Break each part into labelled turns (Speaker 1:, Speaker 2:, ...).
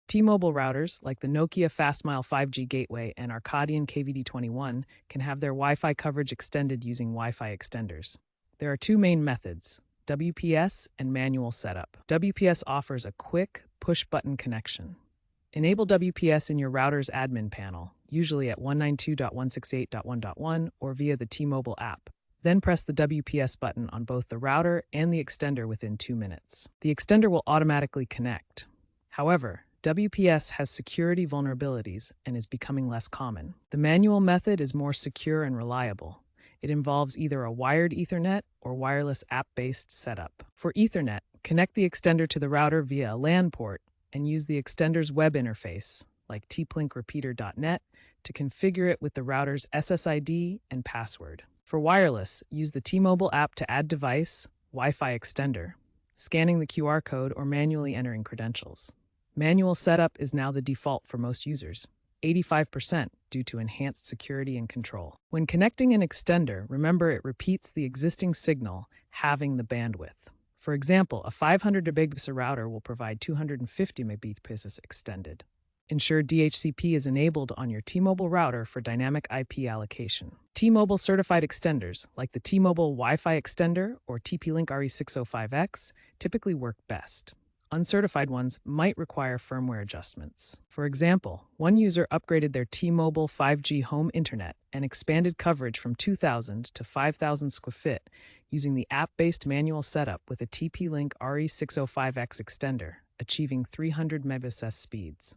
Speaker 1: T-Mobile routers, like the Nokia FastMile 5G gateway and Arcadian KVD21, can have their Wi-Fi coverage extended using Wi-Fi extenders. There are two main methods: WPS and manual setup. WPS offers a quick, push-button connection. Enable WPS in your router's admin panel, usually at 192.168.1.1 or via the T-Mobile app. Then press the WPS button on both the router and the extender within 2 minutes. The extender will automatically connect. However, WPS has security vulnerabilities and is becoming less common. The manual method is more secure and reliable. It involves either a wired Ethernet or wireless app-based setup. For Ethernet, connect the extender to the router via a LAN port and use the extender's web interface, like tplinkrepeater.net, to configure it with the router's SSID and password. For wireless, use the T-Mobile app to add device, Wi-Fi extender, scanning the QR code or manually entering credentials. Manual setup is now the default for most users, 85% due to enhanced security and control. When connecting an extender, remember it repeats the existing signal, halving the bandwidth. For example, a 500 Mbps router will provide 250 Mbps extended. Ensure DHCP is enabled on your T-Mobile router for dynamic IP allocation. T-Mobile certified extenders, like the T-Mobile Wi-Fi extender or TP-Link RE605X, typically work best. Uncertified ones might require firmware adjustments. For example, one user upgraded their T-Mobile 5G home internet and expanded coverage from 2,000 to 5,000 sq ft using the app-based manual setup with a TP-Link RE605X extender, achieving 300 Mbps speeds.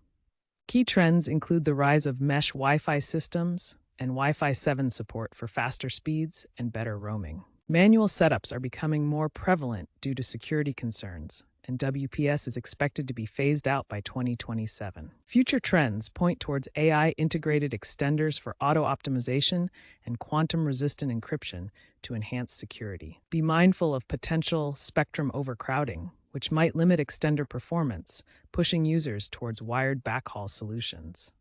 Speaker 1: Key trends include the rise of mesh Wi-Fi systems and Wi-Fi 7 support for faster speeds and better roaming. Manual setups are becoming more prevalent due to security concerns, and WPS is expected to be phased out by 2027. Future trends point towards AI-integrated extenders for auto-optimization and quantum-resistant encryption to enhance security. Be mindful of potential spectrum overcrowding, which might limit extender performance, pushing users towards wired backhaul solutions.